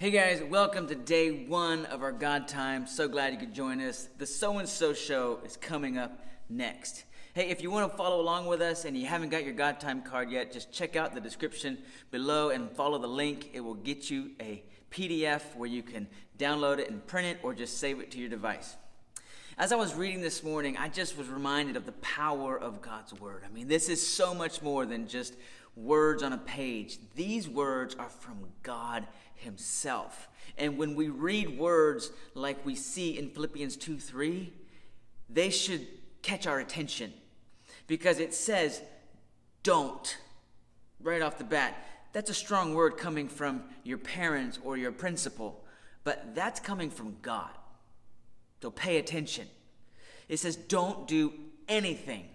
Hey guys, welcome to day one of our God Time. So glad you could join us. The So&So show is coming up next. Hey, if you want to follow along with us and you haven't got your God Time card yet, just check out the description below and follow the link. It will get you a PDF where you can download it and print it or just save it to your device. As I was reading this morning, I just was reminded of the power of God's Word. I mean, this is so much more than just words on a page. These words are from God Himself. And when we read words like we see in Philippians 2:3, they should catch our attention because it says, don't, right off the bat. That's a strong word coming from your parents or your principal, but that's coming from God. So pay attention. It says, don't do anything.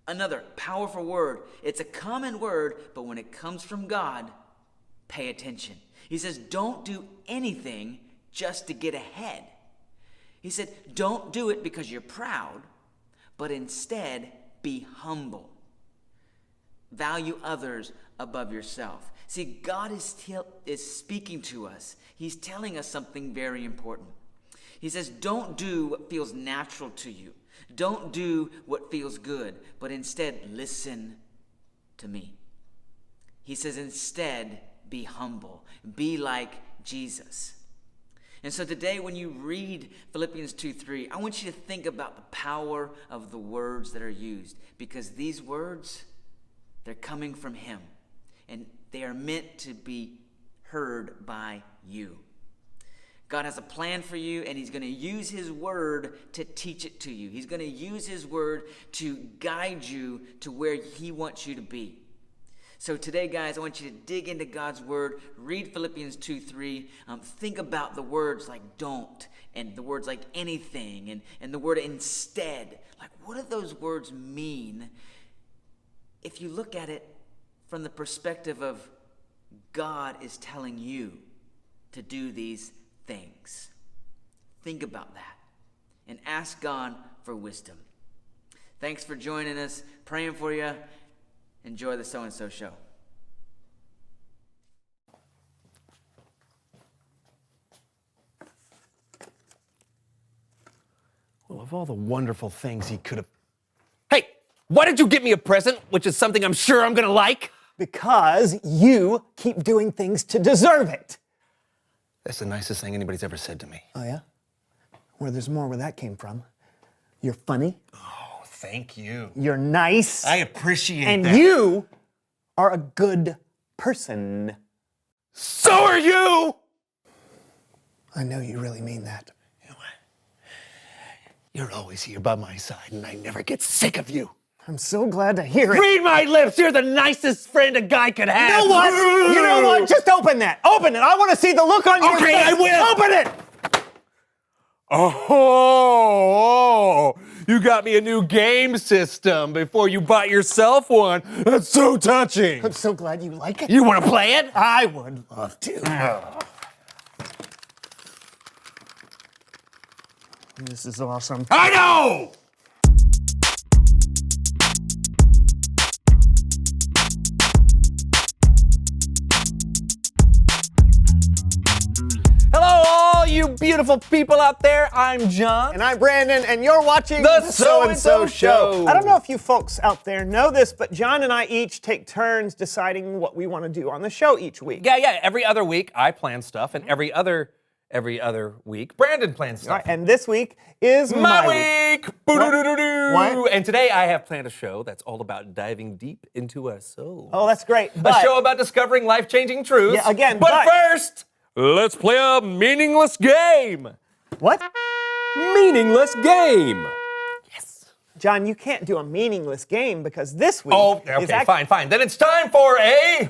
Another powerful word. It's a common word, but when it comes from God, pay attention. He says, don't do anything just to get ahead. He said, don't do it because you're proud, but instead be humble. Value others above yourself. See, God is speaking to us. He's telling us something very important. He says, don't do what feels natural to you. Don't do what feels good, but instead listen to me. He says, instead, be humble. Be like Jesus. And so today when you read Philippians 2:3, I want you to think about the power of the words that are used, because these words, they're coming from Him, and they are meant to be heard by you. God has a plan for you, and He's going to use His word to teach it to you. He's going to use His word to guide you to where He wants you to be. So today, guys, I want you to dig into God's word, read Philippians 2:3, think about the words like don't, and the words like anything, and the word instead. Like, what do those words mean if you look at it from the perspective of God is telling you to do these things? Think about that and ask God for wisdom. Thanks for joining us. Praying for you. Enjoy the So&So show. Well, of all the wonderful things he could have... Hey, why did you get me a present, which is something I'm sure I'm gonna like? Because you keep doing things to deserve it. That's the nicest thing anybody's ever said to me. Oh, yeah? Well, there's more where that came from. You're funny. Oh, thank you. You're nice. I appreciate and that. you are a good person. So are you! I know you really mean that. You know what? You're always here by my side, and I never get sick of you. I'm so glad to hear it. Read my lips! You're the nicest friend a guy could have. You know what? You know what? Just open that. Open it. I want to see the look on your face. Okay, I will. Open it. Oh, you got me a new game system before you bought yourself one. That's so touching. I'm so glad you like it. You want to play it? I would love to. This is awesome. I know! Hello, all you beautiful people out there. I'm John. And I'm Brandon, and you're watching The So&So Show. I don't know if you folks out there know this, but John and I each take turns deciding what we want to do on the show each week. Yeah. Every other week, I plan stuff, and every other week, Brandon plans stuff. Right, and this week is My week! Boo-doo-doo-doo-doo. What? And today I have planned a show that's all about diving deep into our soul. Oh, that's great. A show about discovering life-changing truths. Yeah, again, But but- first, let's play a meaningless game. What? Meaningless game. Yes. John, you can't do a meaningless game because this week Oh, is okay, fine. Then it's time for a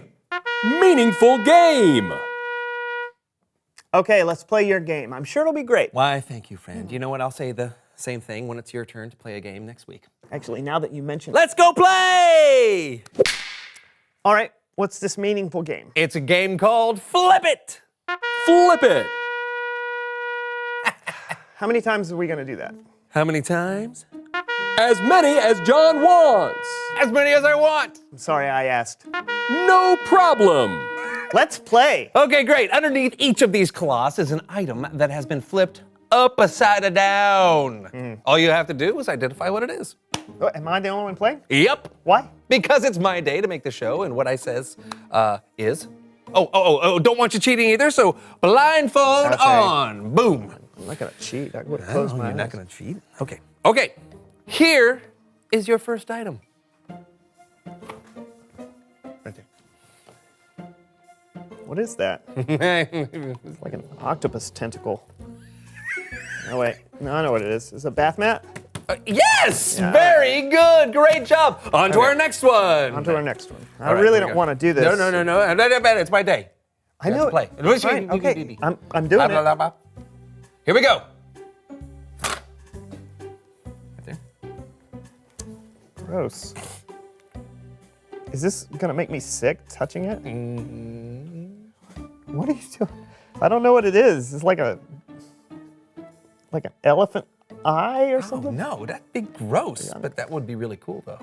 meaningful game. Okay, let's play your game. I'm sure it'll be great. Why, thank you, friend. You know what? I'll say the same thing when it's your turn to play a game next week. Actually, now that you mention it. Let's go play! All right, what's this meaningful game? It's a game called Flip It. Flip it. How many times are we going to do that? How many times? As many as John wants. As many as I want. I'm sorry I asked. No problem. Let's play. Okay, great. Underneath each of these cloths is an item that has been flipped upside down. All you have to do is identify what it is. Oh, am I the only one playing? Yep. Why? Because it's my day to make the show, and what I says is... Oh, don't want you cheating either, so blindfold Okay. on. Boom. I'm not gonna cheat. I would close my eyes. You're not going to cheat? Okay. Here is your first item. Right there. What is that? It's like an octopus tentacle. Oh wait, no, I know what it is. Is it a bath mat? Yes! Yeah. Very good. Great job. On to Okay. our next one. On to our next one. I All right, really here we don't go. want to do this. No. It's my day. I know. Play. Fine, okay. I'm doing it. Here we go. Right there. Gross. Is this gonna make me sick touching it? What are you doing? I don't know what it is. It's like an elephant eye or Oh, something? no, that'd be gross, but that would be really cool, though.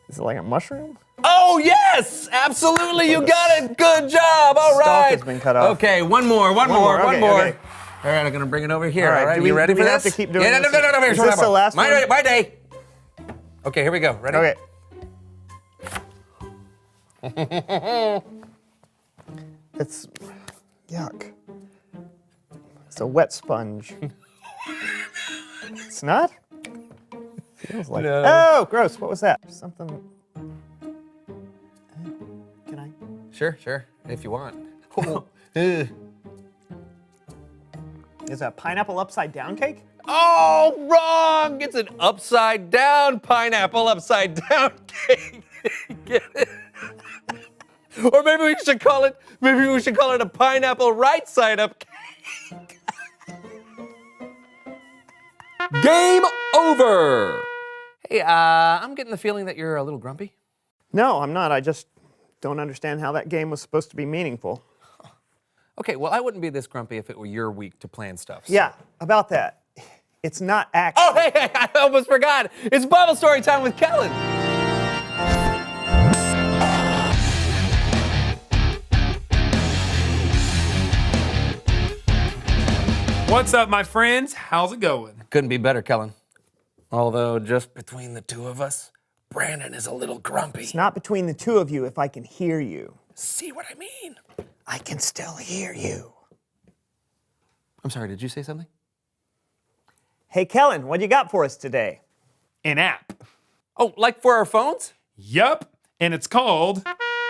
Is it like a mushroom? Oh, yes! Absolutely, you got it. Good job. All Stalk right. has been cut off. Okay, one more. more, okay, All okay. right, I'm gonna bring it over here. All right, do we- you ready do we for have this? to keep doing Yeah, this? no. Is this the last one? My day. Okay, here we go. Ready? Okay. It's yuck. It's a wet sponge. It's not? Feels like No. Oh, gross. What was that? Something. Can I? Sure, if you want. Is a pineapple upside down cake? Oh, wrong! It's an upside down pineapple upside down cake. Get it? Or maybe we should call it a pineapple right side up cake. Game over. Hey, I'm getting the feeling that you're a little grumpy. No, I'm not. I just don't understand how that game was supposed to be meaningful. Okay, well, I wouldn't be this grumpy if it were your week to plan stuff. So. Yeah, about that. It's not action. Oh, hey, I almost forgot. It's Bible story time with Kellen. What's up, my friends? How's it going? Couldn't be better, Kellen. Although, just between the two of us, Brandon is a little grumpy. It's not between the two of you if I can hear you. See what I mean? I can still hear you. I'm sorry, did you say something? Hey, Kellen, what you got for us today? An app. Oh, like for our phones? Yup, and it's called...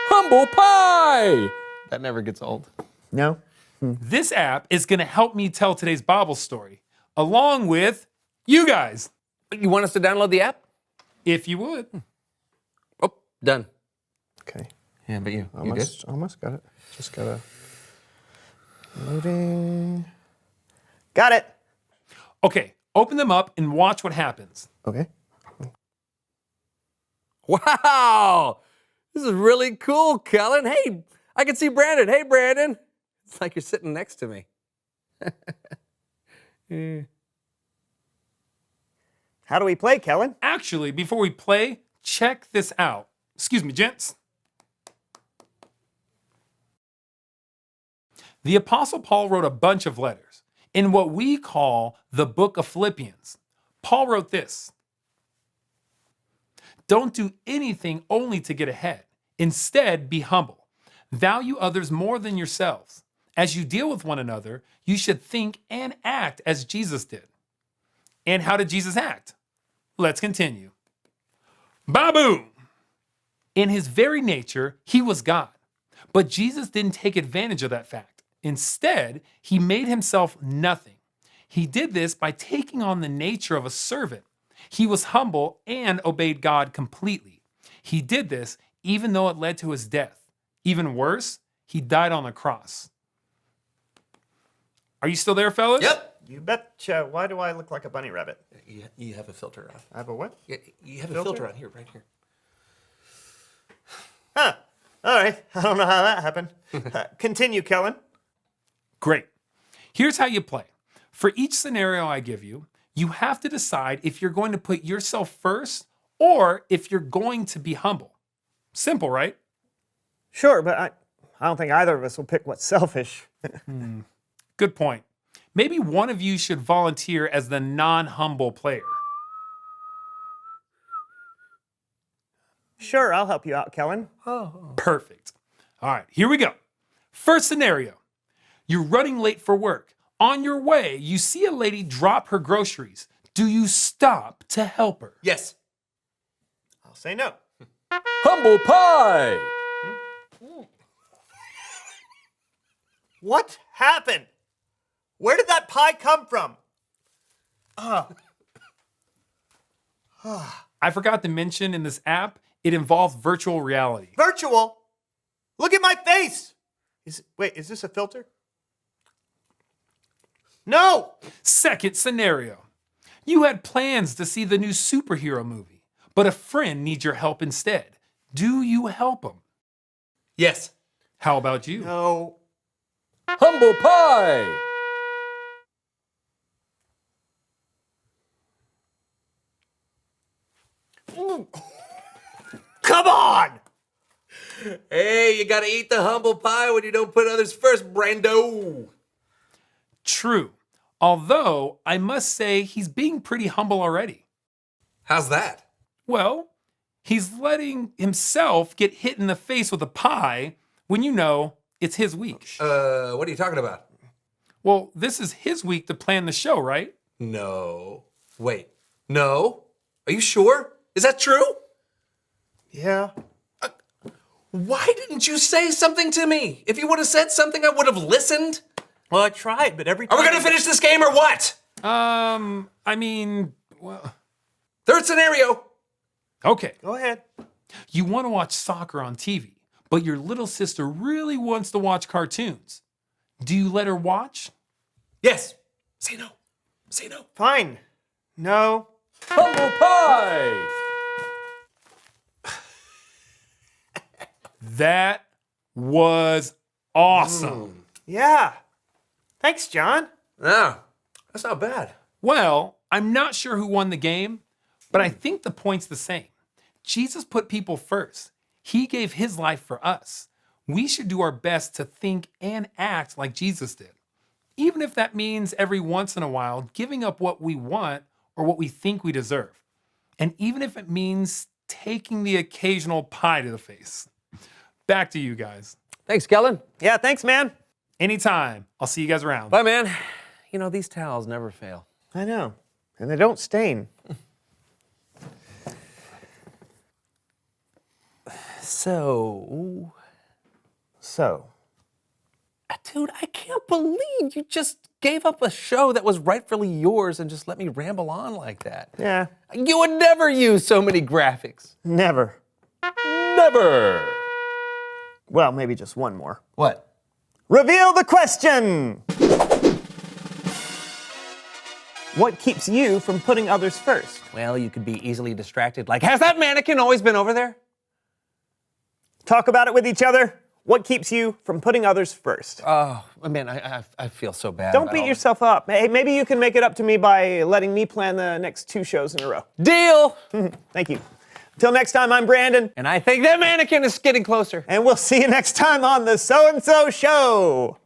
Humble Pie! That never gets old. No? This app is going to help me tell today's Bible story, along with you guys, You want us to download the app? if you would. Oh, done. Okay. Yeah, but you Almost got it. Just gotta. Loading. Got it. Okay, open them up and watch what happens. Okay. Wow! This is really cool, Kellen. Hey, I can see Brandon. Hey, Brandon. It's like you're sitting next to me. How do we play, Kellen? Actually, before we play, check this out. Excuse me, gents. The Apostle Paul wrote a bunch of letters in what we call the book of Philippians. Paul wrote this: "Don't do anything only to get ahead. Instead, be humble. Value others more than yourselves. As you deal with one another, you should think and act as Jesus did." And how did Jesus act? Let's continue. Ba-boom! In his very nature, he was God. But Jesus didn't take advantage of that fact. Instead, he made himself nothing. He did this by taking on the nature of a servant. He was humble and obeyed God completely. He did this even though it led to his death. Even worse, he died on the cross. Are you still there, fellas? Yep. You betcha. Why do I look like a bunny rabbit? You have a filter on. I have a what? You have a Filter? filter on here, right here. Huh. All right. I don't know how that happened. Continue, Kellen. Great. Here's how you play. For each scenario I give you, you have to decide if you're going to put yourself first or if you're going to be humble. Simple, right? Sure, but I don't think either of us will pick what's selfish. Good point. Maybe one of you should volunteer as the non-humble player. Sure, I'll help you out, Kellen. Perfect. All right, here we go. First scenario. You're running late for work. On your way, you see a lady drop her groceries. Do you stop to help her? Yes. I'll say no. Humble pie! What happened? Where did that pie come from? I forgot to mention in this app, it involves virtual reality. Virtual? Look at my face! Wait, is this a filter? No! Second scenario. You had plans to see the new superhero movie, but a friend needs your help instead. Do you help him? Yes. How about you? No. Humble pie! Come on! Hey, you gotta eat the humble pie when you don't put others first, Brando. True. Although, I must say, he's being pretty humble already. How's that? Well, he's letting himself get hit in the face with a pie when you know it's his week. What are you talking about? Well, this is his week to plan the show, right? No. Wait. No? Are you sure? Is that true? Yeah. Why didn't you say something to me? If you would have said something, I would have listened. Well, I tried, but every time... Are we gonna finish this game or what? I mean, well, Third scenario. okay. Go ahead. You want to watch soccer on TV, but your little sister really wants to watch cartoons. Do you let her watch? Yes. Say no. Say no. Fine. No. Humble pie! That was awesome. Yeah. Thanks, John. No, that's not bad. Well, I'm not sure who won the game, but I think the point's the same. Jesus put people first. He gave his life for us. We should do our best to think and act like Jesus did, even if that means every once in a while giving up what we want or what we think we deserve, and even if it means taking the occasional pie to the face. Back to you guys. Thanks, Kellen. Yeah, thanks, man. Anytime. I'll see you guys around. Bye, man. You know, these towels never fail. I know. And they don't stain. So, dude, I can't believe you just gave up a show that was rightfully yours and just let me ramble on like that. Yeah. You would never use so many graphics. Never. Never. Well, maybe just one more. What? Reveal the question! What keeps you from putting others first? Well, you could be easily distracted. Like, has that mannequin always been over there? Talk about it with each other. What keeps you from putting others first? Oh, man, I feel so bad. Don't beat yourself up. Hey, maybe you can make it up to me by letting me plan the next 2 shows in a row. Deal! Thank you. Until next time, I'm Brandon. And I think that mannequin is getting closer. And we'll see you next time on the So&So Show.